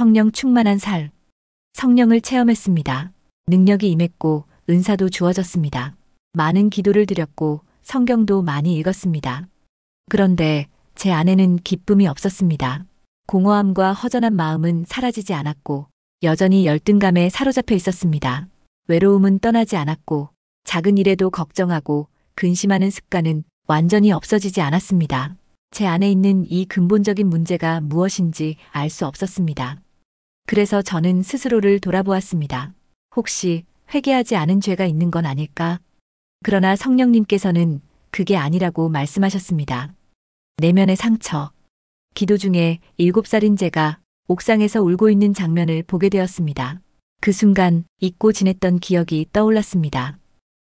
성령 충만한 삶. 성령을 체험했습니다. 능력이 임했고 은사도 주어졌습니다. 많은 기도를 드렸고 성경도 많이 읽었습니다. 그런데 제 안에는 기쁨이 없었습니다. 공허함과 허전한 마음은 사라지지 않았고 여전히 열등감에 사로잡혀 있었습니다. 외로움은 떠나지 않았고 작은 일에도 걱정하고 근심하는 습관은 완전히 없어지지 않았습니다. 제 안에 있는 이 근본적인 문제가 무엇인지 알 수 없었습니다. 그래서 저는 스스로를 돌아보았습니다. 혹시 회개하지 않은 죄가 있는 건 아닐까? 그러나 성령님께서는 그게 아니라고 말씀하셨습니다. 내면의 상처. 기도 중에 7살인 제가 옥상에서 울고 있는 장면을 보게 되었습니다. 그 순간 잊고 지냈던 기억이 떠올랐습니다.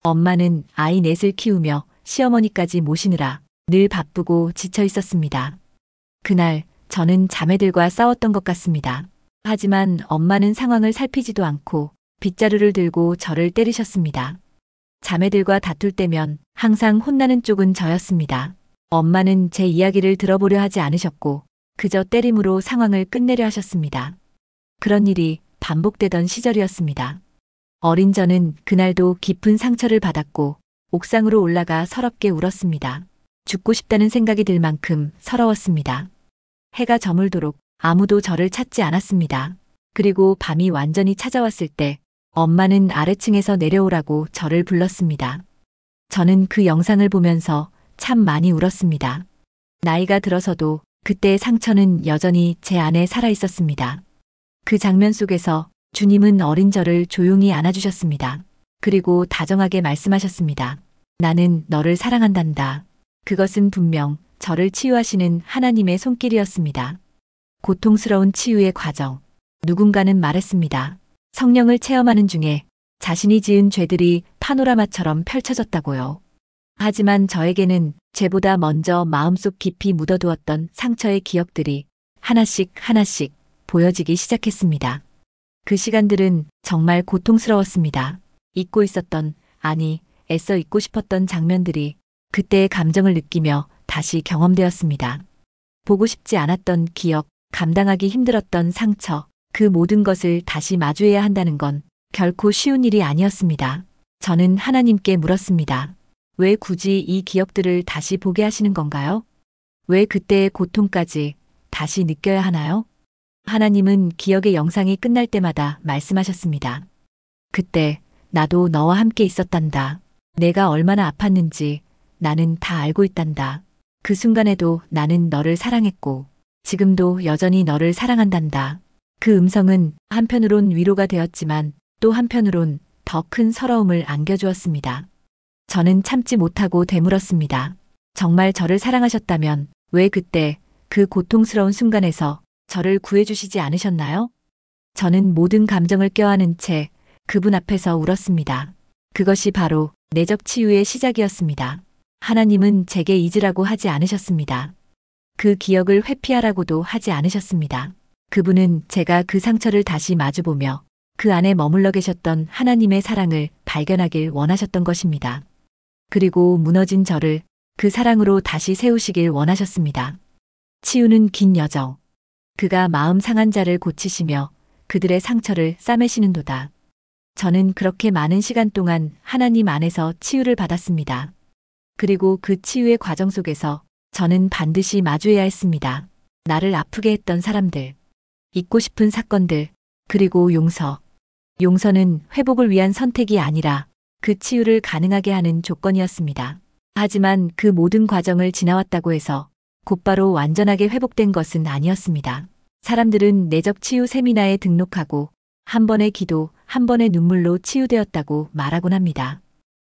엄마는 아이 넷을 키우며 시어머니까지 모시느라 늘 바쁘고 지쳐 있었습니다. 그날 저는 자매들과 싸웠던 것 같습니다. 하지만 엄마는 상황을 살피지도 않고 빗자루를 들고 저를 때리셨습니다. 자매들과 다툴 때면 항상 혼나는 쪽은 저였습니다. 엄마는 제 이야기를 들어보려 하지 않으셨고 그저 때림으로 상황을 끝내려 하셨습니다. 그런 일이 반복되던 시절이었습니다. 어린 저는 그날도 깊은 상처를 받았고 옥상으로 올라가 서럽게 울었습니다. 죽고 싶다는 생각이 들 만큼 서러웠습니다. 해가 저물도록 아무도 저를 찾지 않았습니다. 그리고 밤이 완전히 찾아왔을 때 엄마는 아래층에서 내려오라고 저를 불렀습니다. 저는 그 영상을 보면서 참 많이 울었습니다. 나이가 들어서도 그때의 상처는 여전히 제 안에 살아 있었습니다. 그 장면 속에서 주님은 어린 저를 조용히 안아주셨습니다. 그리고 다정하게 말씀하셨습니다. 나는 너를 사랑한단다. 그것은 분명 저를 치유하시는 하나님의 손길이었습니다. 고통스러운 치유의 과정. 누군가는 말했습니다. 성령을 체험하는 중에 자신이 지은 죄들이 파노라마처럼 펼쳐졌다고요. 하지만 저에게는 죄보다 먼저 마음속 깊이 묻어두었던 상처의 기억들이 하나씩 하나씩 보여지기 시작했습니다. 그 시간들은 정말 고통스러웠습니다. 잊고 있었던, 아니, 애써 잊고 싶었던 장면들이 그때의 감정을 느끼며 다시 경험되었습니다. 보고 싶지 않았던 기억, 감당하기 힘들었던 상처, 그 모든 것을 다시 마주해야 한다는 건 결코 쉬운 일이 아니었습니다. 저는 하나님께 물었습니다. 왜 굳이 이 기억들을 다시 보게 하시는 건가요? 왜 그때의 고통까지 다시 느껴야 하나요? 하나님은 기억의 영상이 끝날 때마다 말씀하셨습니다. 그때 나도 너와 함께 있었단다. 내가 얼마나 아팠는지 나는 다 알고 있단다. 그 순간에도 나는 너를 사랑했고 지금도 여전히 너를 사랑한단다. 그 음성은 한편으론 위로가 되었지만 또 한편으론 더 큰 서러움을 안겨주었습니다. 저는 참지 못하고 되물었습니다. 정말 저를 사랑하셨다면 왜 그때 그 고통스러운 순간에서 저를 구해주시지 않으셨나요? 저는 모든 감정을 껴안은 채 그분 앞에서 울었습니다. 그것이 바로 내적 치유의 시작이었습니다. 하나님은 제게 잊으라고 하지 않으셨습니다. 그 기억을 회피하라고도 하지 않으셨습니다. 그분은 제가 그 상처를 다시 마주보며 그 안에 머물러 계셨던 하나님의 사랑을 발견하길 원하셨던 것입니다. 그리고 무너진 저를 그 사랑으로 다시 세우시길 원하셨습니다. 치유는 긴 여정. 그가 마음 상한 자를 고치시며 그들의 상처를 싸매시는도다. 저는 그렇게 많은 시간 동안 하나님 안에서 치유를 받았습니다. 그리고 그 치유의 과정 속에서 저는 반드시 마주해야 했습니다. 나를 아프게 했던 사람들, 잊고 싶은 사건들, 그리고 용서. 용서는 회복을 위한 선택이 아니라 그 치유를 가능하게 하는 조건이었습니다. 하지만 그 모든 과정을 지나왔다고 해서 곧바로 완전하게 회복된 것은 아니었습니다. 사람들은 내적 치유 세미나에 등록하고 한 번의 기도, 한 번의 눈물로 치유되었다고 말하곤 합니다.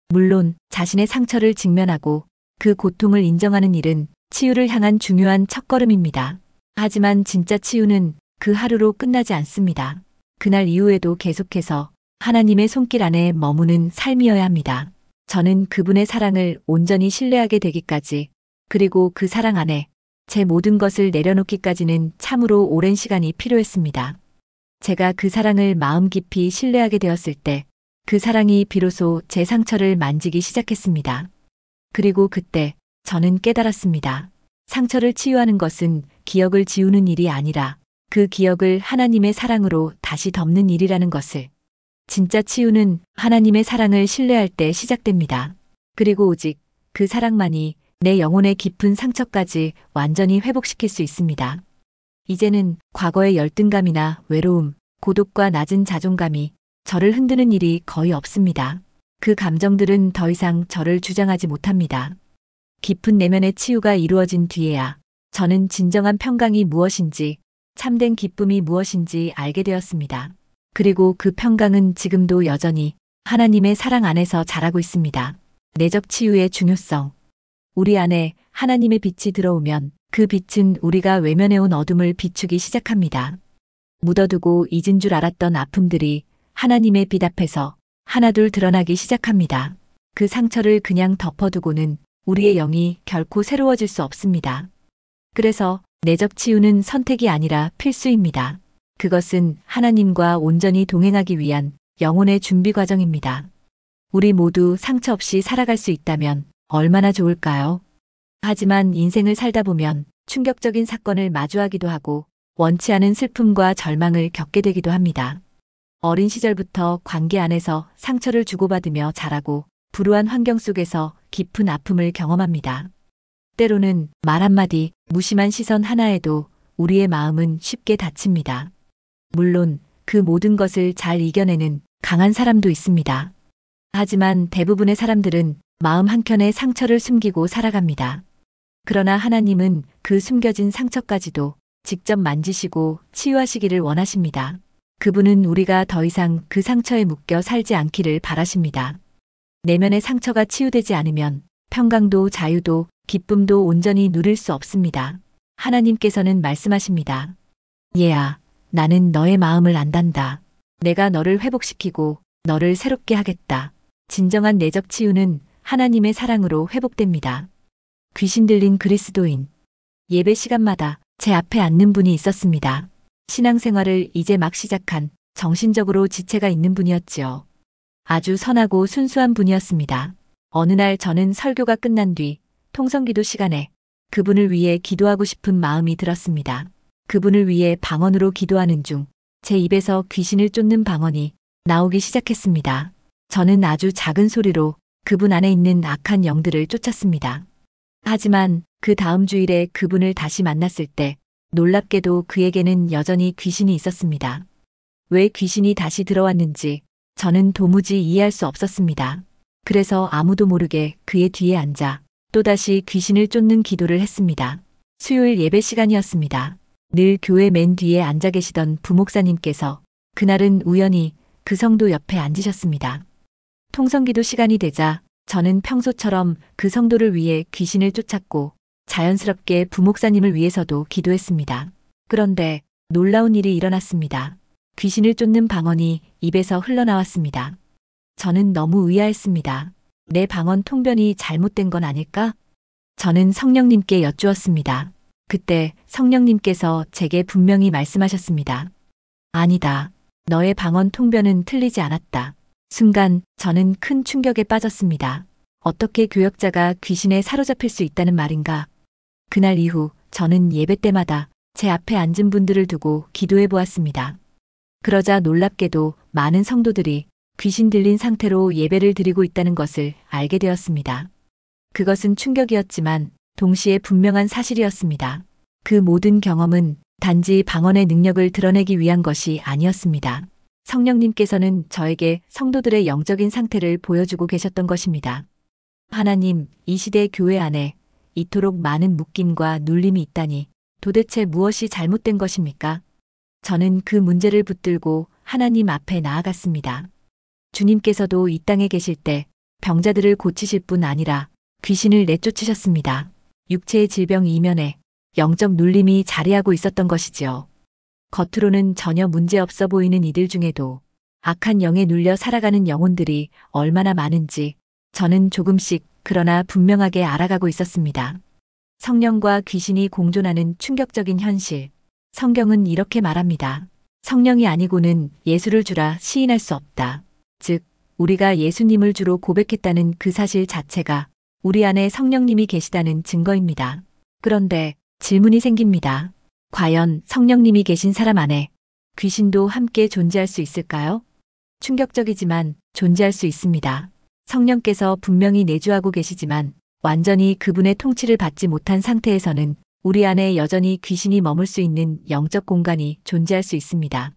물론 자신의 상처를 직면하고 그 고통을 인정하는 일은 치유를 향한 중요한 첫걸음입니다. 하지만 진짜 치유는 그 하루로 끝나지 않습니다. 그날 이후에도 계속해서 하나님의 손길 안에 머무는 삶이어야 합니다. 저는 그분의 사랑을 온전히 신뢰하게 되기까지, 그리고 그 사랑 안에 제 모든 것을 내려놓기까지는 참으로 오랜 시간이 필요했습니다. 제가 그 사랑을 마음 깊이 신뢰하게 되었을 때 그 사랑이 비로소 제 상처를 만지기 시작했습니다. 그리고 그때 저는 깨달았습니다. 상처를 치유하는 것은 기억을 지우는 일이 아니라 그 기억을 하나님의 사랑으로 다시 덮는 일이라는 것을. 진짜 치유는 하나님의 사랑을 신뢰할 때 시작됩니다. 그리고 오직 그 사랑만이 내 영혼의 깊은 상처까지 완전히 회복시킬 수 있습니다. 이제는 과거의 열등감이나 외로움, 고독과 낮은 자존감이 저를 흔드는 일이 거의 없습니다. 그 감정들은 더 이상 저를 주장하지 못합니다. 깊은 내면의 치유가 이루어진 뒤에야 저는 진정한 평강이 무엇인지, 참된 기쁨이 무엇인지 알게 되었습니다. 그리고 그 평강은 지금도 여전히 하나님의 사랑 안에서 자라고 있습니다. 내적 치유의 중요성. 우리 안에 하나님의 빛이 들어오면 그 빛은 우리가 외면해온 어둠을 비추기 시작합니다. 묻어두고 잊은 줄 알았던 아픔들이 하나님의 빛 앞에서 하나둘 드러나기 시작합니다. 그 상처를 그냥 덮어두고는 우리의 영이 결코 새로워질 수 없습니다. 그래서 내적 치유는 선택이 아니라 필수입니다. 그것은 하나님과 온전히 동행하기 위한 영혼의 준비 과정입니다. 우리 모두 상처 없이 살아갈 수 있다면 얼마나 좋을까요? 하지만 인생을 살다 보면 충격적인 사건을 마주하기도 하고 원치 않은 슬픔과 절망을 겪게 되기도 합니다. 어린 시절부터 관계 안에서 상처를 주고받으며 자라고 불우한 환경 속에서 깊은 아픔을 경험합니다. 때로는 말 한마디, 무심한 시선 하나에도 우리의 마음은 쉽게 다칩니다. 물론 그 모든 것을 잘 이겨내는 강한 사람도 있습니다. 하지만 대부분의 사람들은 마음 한켠에 상처를 숨기고 살아갑니다. 그러나 하나님은 그 숨겨진 상처까지도 직접 만지시고 치유하시기를 원하십니다. 그분은 우리가 더 이상 그 상처에 묶여 살지 않기를 바라십니다. 내면의 상처가 치유되지 않으면 평강도 자유도 기쁨도 온전히 누릴 수 없습니다. 하나님께서는 말씀하십니다. 얘야, 나는 너의 마음을 안단다. 내가 너를 회복시키고 너를 새롭게 하겠다. 진정한 내적 치유는 하나님의 사랑으로 회복됩니다. 귀신 들린 그리스도인. 예배 시간마다 제 앞에 앉는 분이 있었습니다. 신앙생활을 이제 막 시작한 정신적으로 지체가 있는 분이었지요. 아주 선하고 순수한 분이었습니다. 어느 날 저는 설교가 끝난 뒤 통성기도 시간에 그분을 위해 기도하고 싶은 마음이 들었습니다. 그분을 위해 방언으로 기도하는 중 제 입에서 귀신을 쫓는 방언이 나오기 시작했습니다. 저는 아주 작은 소리로 그분 안에 있는 악한 영들을 쫓았습니다. 하지만 그 다음 주일에 그분을 다시 만났을 때 놀랍게도 그에게는 여전히 귀신이 있었습니다. 왜 귀신이 다시 들어왔는지 저는 도무지 이해할 수 없었습니다. 그래서 아무도 모르게 그의 뒤에 앉아 또다시 귀신을 쫓는 기도를 했습니다. 수요일 예배 시간이었습니다. 늘 교회 맨 뒤에 앉아 계시던 부목사님께서 그날은 우연히 그 성도 옆에 앉으셨습니다. 통성기도 시간이 되자 저는 평소처럼 그 성도를 위해 귀신을 쫓았고 자연스럽게 부목사님을 위해서도 기도했습니다. 그런데 놀라운 일이 일어났습니다. 귀신을 쫓는 방언이 입에서 흘러나왔습니다. 저는 너무 의아했습니다. 내 방언 통변이 잘못된 건 아닐까? 저는 성령님께 여쭈었습니다. 그때 성령님께서 제게 분명히 말씀하셨습니다. 아니다. 너의 방언 통변은 틀리지 않았다. 순간 저는 큰 충격에 빠졌습니다. 어떻게 교역자가 귀신에 사로잡힐 수 있다는 말인가? 그날 이후 저는 예배 때마다 제 앞에 앉은 분들을 두고 기도해 보았습니다. 그러자 놀랍게도 많은 성도들이 귀신 들린 상태로 예배를 드리고 있다는 것을 알게 되었습니다. 그것은 충격이었지만 동시에 분명한 사실이었습니다. 그 모든 경험은 단지 방언의 능력을 드러내기 위한 것이 아니었습니다. 성령님께서는 저에게 성도들의 영적인 상태를 보여주고 계셨던 것입니다. 하나님, 이 시대 교회 안에 이토록 많은 묶임과 눌림이 있다니 도대체 무엇이 잘못된 것입니까? 저는 그 문제를 붙들고 하나님 앞에 나아갔습니다. 주님께서도 이 땅에 계실 때 병자들을 고치실 뿐 아니라 귀신을 내쫓으셨습니다. 육체의 질병 이면에 영적 눌림이 자리하고 있었던 것이지요. 겉으로는 전혀 문제없어 보이는 이들 중에도 악한 영에 눌려 살아가는 영혼들이 얼마나 많은지 저는 조금씩 그러나 분명하게 알아가고 있었습니다. 성령과 귀신이 공존하는 충격적인 현실. 성경은 이렇게 말합니다. 성령이 아니고는 예수를 주라 시인할 수 없다. 즉, 우리가 예수님을 주로 고백했다는 그 사실 자체가 우리 안에 성령님이 계시다는 증거입니다. 그런데 질문이 생깁니다. 과연 성령님이 계신 사람 안에 귀신도 함께 존재할 수 있을까요? 충격적이지만 존재할 수 있습니다. 성령께서 분명히 내주하고 계시지만 완전히 그분의 통치를 받지 못한 상태에서는 우리 안에 여전히 귀신이 머물 수 있는 영적 공간이 존재할 수 있습니다.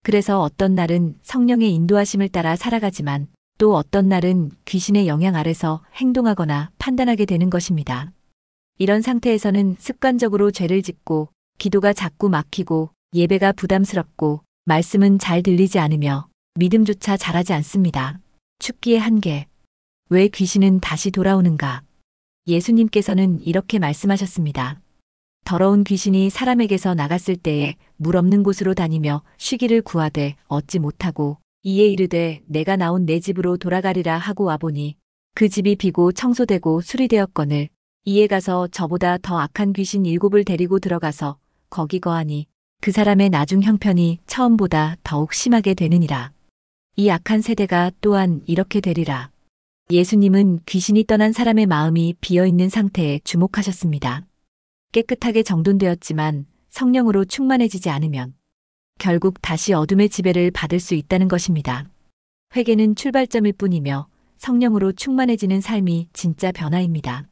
그래서 어떤 날은 성령의 인도하심을 따라 살아가지만 또 어떤 날은 귀신의 영향 아래서 행동하거나 판단하게 되는 것입니다. 이런 상태에서는 습관적으로 죄를 짓고 기도가 자꾸 막히고 예배가 부담스럽고 말씀은 잘 들리지 않으며 믿음조차 잘하지 않습니다. 춥기의 한계. 왜 귀신은 다시 돌아오는가? 예수님께서는 이렇게 말씀하셨습니다. 더러운 귀신이 사람에게서 나갔을 때에 물 없는 곳으로 다니며 쉬기를 구하되 얻지 못하고 이에 이르되 내가 나온 내 집으로 돌아가리라 하고 와보니 그 집이 비고 청소되고 수리되었거늘 이에 가서 저보다 더 악한 귀신 7을 데리고 들어가서 거기 거하니 그 사람의 나중 형편이 처음보다 더욱 심하게 되느니라. 이 악한 세대가 또한 이렇게 되리라. 예수님은 귀신이 떠난 사람의 마음이 비어있는 상태에 주목하셨습니다. 깨끗하게 정돈되었지만 성령으로 충만해지지 않으면 결국 다시 어둠의 지배를 받을 수 있다는 것입니다. 회개는 출발점일 뿐이며 성령으로 충만해지는 삶이 진짜 변화입니다.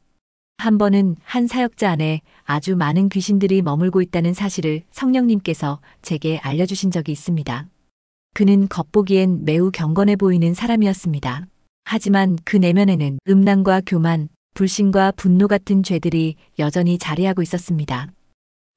한 번은 한 사역자 안에 아주 많은 귀신들이 머물고 있다는 사실을 성령님께서 제게 알려주신 적이 있습니다. 그는 겉보기엔 매우 경건해 보이는 사람이었습니다. 하지만 그 내면에는 음란과 교만, 불신과 분노 같은 죄들이 여전히 자리하고 있었습니다.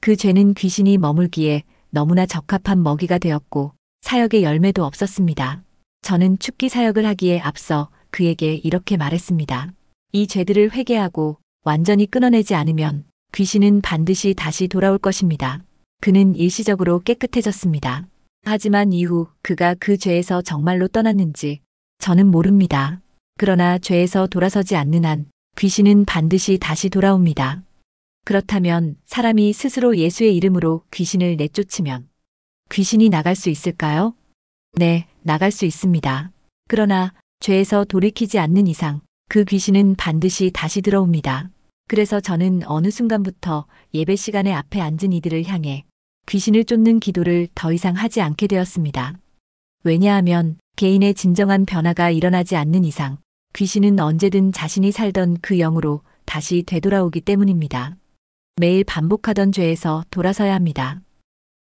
그 죄는 귀신이 머물기에 너무나 적합한 먹이가 되었고 사역의 열매도 없었습니다. 저는 축기 사역을 하기에 앞서 그에게 이렇게 말했습니다. 이 죄들을 회개하고 완전히 끊어내지 않으면 귀신은 반드시 다시 돌아올 것입니다. 그는 일시적으로 깨끗해졌습니다. 하지만 이후 그가 그 죄에서 정말로 떠났는지 저는 모릅니다. 그러나 죄에서 돌아서지 않는 한 귀신은 반드시 다시 돌아옵니다. 그렇다면 사람이 스스로 예수의 이름으로 귀신을 내쫓으면 귀신이 나갈 수 있을까요? 네, 나갈 수 있습니다. 그러나 죄에서 돌이키지 않는 이상 그 귀신은 반드시 다시 들어옵니다. 그래서 저는 어느 순간부터 예배 시간에 앞에 앉은 이들을 향해 귀신을 쫓는 기도를 더 이상 하지 않게 되었습니다. 왜냐하면 개인의 진정한 변화가 일어나지 않는 이상 귀신은 언제든 자신이 살던 그 영으로 다시 되돌아오기 때문입니다. 매일 반복하던 죄에서 돌아서야 합니다.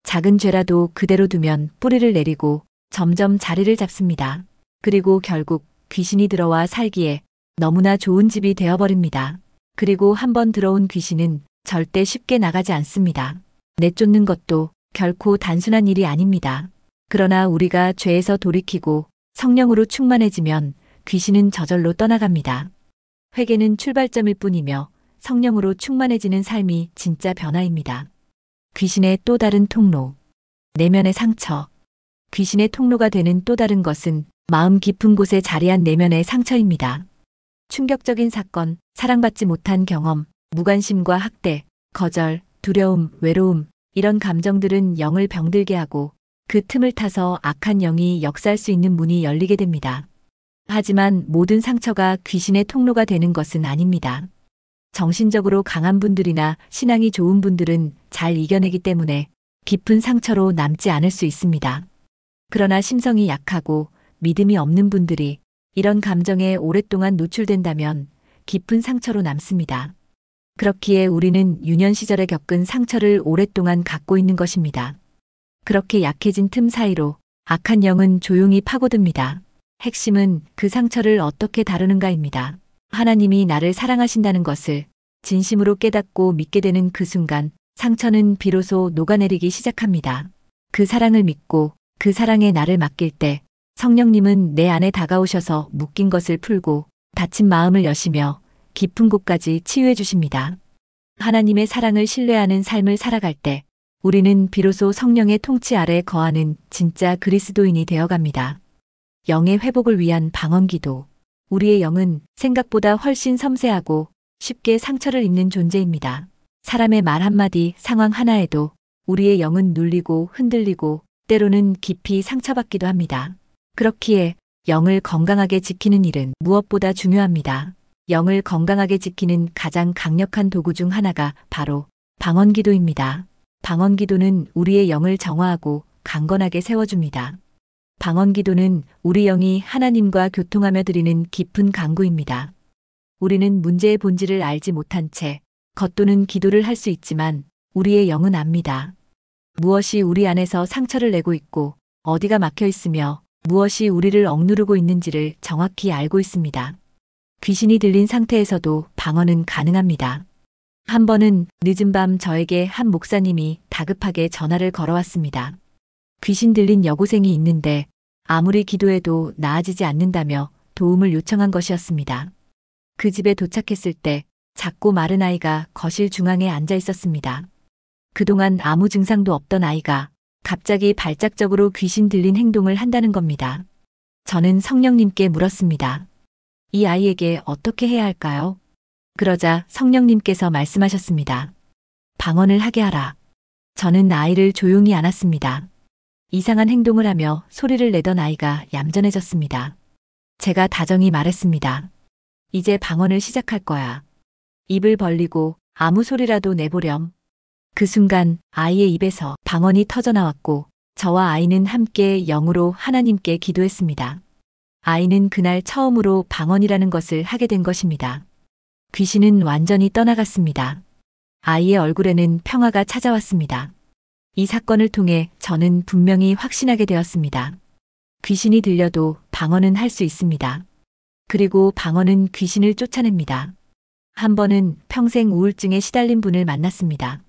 작은 죄라도 그대로 두면 뿌리를 내리고 점점 자리를 잡습니다. 그리고 결국 귀신이 들어와 살기에 너무나 좋은 집이 되어버립니다. 그리고 한번 들어온 귀신은 절대 쉽게 나가지 않습니다. 내쫓는 것도 결코 단순한 일이 아닙니다. 그러나 우리가 죄에서 돌이키고 성령으로 충만해지면 귀신은 저절로 떠나갑니다. 회개는 출발점일 뿐이며 성령으로 충만해지는 삶이 진짜 변화입니다. 귀신의 또 다른 통로. 내면의 상처. 귀신의 통로가 되는 또 다른 것은 마음 깊은 곳에 자리한 내면의 상처입니다. 충격적인 사건, 사랑받지 못한 경험, 무관심과 학대, 거절, 두려움, 외로움, 이런 감정들은 영을 병들게 하고 그 틈을 타서 악한 영이 역사할 수 있는 문이 열리게 됩니다. 하지만 모든 상처가 귀신의 통로가 되는 것은 아닙니다. 정신적으로 강한 분들이나 신앙이 좋은 분들은 잘 이겨내기 때문에 깊은 상처로 남지 않을 수 있습니다. 그러나 심성이 약하고 믿음이 없는 분들이 이런 감정에 오랫동안 노출된다면 깊은 상처로 남습니다. 그렇기에 우리는 유년 시절에 겪은 상처를 오랫동안 갖고 있는 것입니다. 그렇게 약해진 틈 사이로 악한 영은 조용히 파고듭니다. 핵심은 그 상처를 어떻게 다루는가입니다. 하나님이 나를 사랑하신다는 것을 진심으로 깨닫고 믿게 되는 그 순간 상처는 비로소 녹아내리기 시작합니다. 그 사랑을 믿고 그 사랑에 나를 맡길 때 성령님은 내 안에 다가오셔서 묶인 것을 풀고 다친 마음을 여시며 깊은 곳까지 치유해 주십니다. 하나님의 사랑을 신뢰하는 삶을 살아갈 때 우리는 비로소 성령의 통치 아래 거하는 진짜 그리스도인이 되어갑니다. 영의 회복을 위한 방언기도. 우리의 영은 생각보다 훨씬 섬세하고 쉽게 상처를 입는 존재입니다. 사람의 말 한마디, 상황 하나에도 우리의 영은 눌리고 흔들리고 때로는 깊이 상처받기도 합니다. 그렇기에 영을 건강하게 지키는 일은 무엇보다 중요합니다. 영을 건강하게 지키는 가장 강력한 도구 중 하나가 바로 방언기도입니다. 방언 기도는 우리의 영을 정화하고 강건하게 세워줍니다. 방언 기도는 우리 영이 하나님과 교통하며 드리는 깊은 간구입니다. 우리는 문제의 본질을 알지 못한 채 겉도는 기도를 할 수 있지만 우리의 영은 압니다. 무엇이 우리 안에서 상처를 내고 있고 어디가 막혀 있으며 무엇이 우리를 억누르고 있는지를 정확히 알고 있습니다. 귀신이 들린 상태에서도 방언은 가능합니다. 한 번은 늦은 밤 저에게 한 목사님이 다급하게 전화를 걸어왔습니다. 귀신 들린 여고생이 있는데 아무리 기도해도 나아지지 않는다며 도움을 요청한 것이었습니다. 그 집에 도착했을 때 작고 마른 아이가 거실 중앙에 앉아 있었습니다. 그동안 아무 증상도 없던 아이가 갑자기 발작적으로 귀신 들린 행동을 한다는 겁니다. 저는 성령님께 물었습니다. 이 아이에게 어떻게 해야 할까요? 그러자 성령님께서 말씀하셨습니다. 방언을 하게 하라. 저는 아이를 조용히 안았습니다. 이상한 행동을 하며 소리를 내던 아이가 얌전해졌습니다. 제가 다정히 말했습니다. 이제 방언을 시작할 거야. 입을 벌리고 아무 소리라도 내보렴. 그 순간 아이의 입에서 방언이 터져나왔고 저와 아이는 함께 영으로 하나님께 기도했습니다. 아이는 그날 처음으로 방언이라는 것을 하게 된 것입니다. 귀신은 완전히 떠나갔습니다. 아이의 얼굴에는 평화가 찾아왔습니다. 이 사건을 통해 저는 분명히 확신하게 되었습니다. 귀신이 들려도 방언은 할 수 있습니다. 그리고 방언은 귀신을 쫓아냅니다. 한 번은 평생 우울증에 시달린 분을 만났습니다.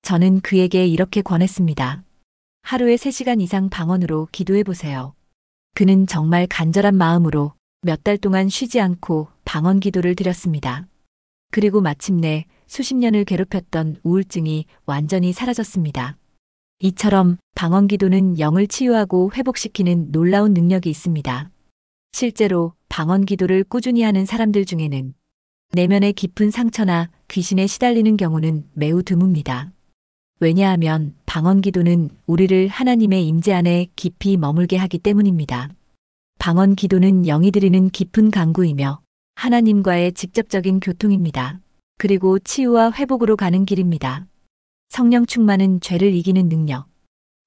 저는 그에게 이렇게 권했습니다. 하루에 3시간 이상 방언으로 기도해 보세요. 그는 정말 간절한 마음으로 몇 달 동안 쉬지 않고 방언 기도를 드렸습니다. 그리고 마침내 수십 년을 괴롭혔던 우울증이 완전히 사라졌습니다. 이처럼 방언 기도는 영을 치유하고 회복시키는 놀라운 능력이 있습니다. 실제로 방언 기도를 꾸준히 하는 사람들 중에는 내면의 깊은 상처나 귀신에 시달리는 경우는 매우 드뭅니다. 왜냐하면 방언 기도는 우리를 하나님의 임재 안에 깊이 머물게 하기 때문입니다. 방언 기도는 영이 드리는 깊은 간구이며 하나님과의 직접적인 교통입니다. 그리고 치유와 회복으로 가는 길입니다. 성령 충만은 죄를 이기는 능력.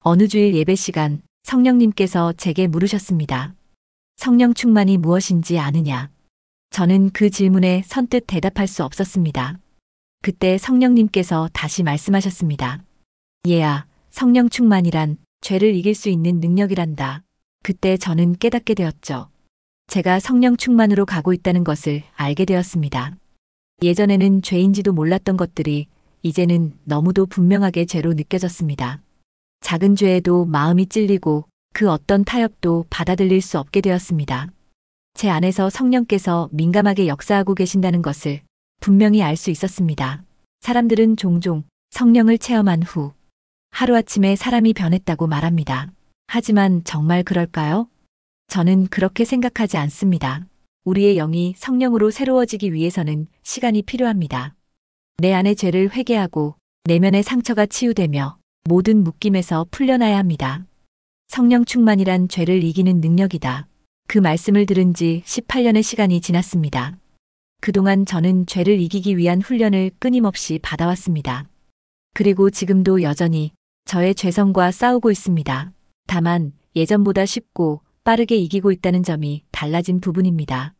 어느 주일 예배 시간 성령님께서 제게 물으셨습니다. 성령 충만이 무엇인지 아느냐? 저는 그 질문에 선뜻 대답할 수 없었습니다. 그때 성령님께서 다시 말씀하셨습니다. 얘야, 성령 충만이란 죄를 이길 수 있는 능력이란다. 그때 저는 깨닫게 되었죠. 제가 성령 충만으로 가고 있다는 것을 알게 되었습니다. 예전에는 죄인지도 몰랐던 것들이 이제는 너무도 분명하게 죄로 느껴졌습니다. 작은 죄에도 마음이 찔리고 그 어떤 타협도 받아들일 수 없게 되었습니다. 제 안에서 성령께서 민감하게 역사하고 계신다는 것을 분명히 알 수 있었습니다. 사람들은 종종 성령을 체험한 후 하루아침에 사람이 변했다고 말합니다. 하지만 정말 그럴까요? 저는 그렇게 생각하지 않습니다. 우리의 영이 성령으로 새로워지기 위해서는 시간이 필요합니다. 내 안의 죄를 회개하고 내면의 상처가 치유되며 모든 묶임에서 풀려나야 합니다. 성령 충만이란 죄를 이기는 능력이다. 그 말씀을 들은 지 18년의 시간이 지났습니다. 그동안 저는 죄를 이기기 위한 훈련을 끊임없이 받아왔습니다. 그리고 지금도 여전히 저의 죄성과 싸우고 있습니다. 다만 예전보다 쉽고 빠르게 이기고 있다는 점이 달라진 부분입니다.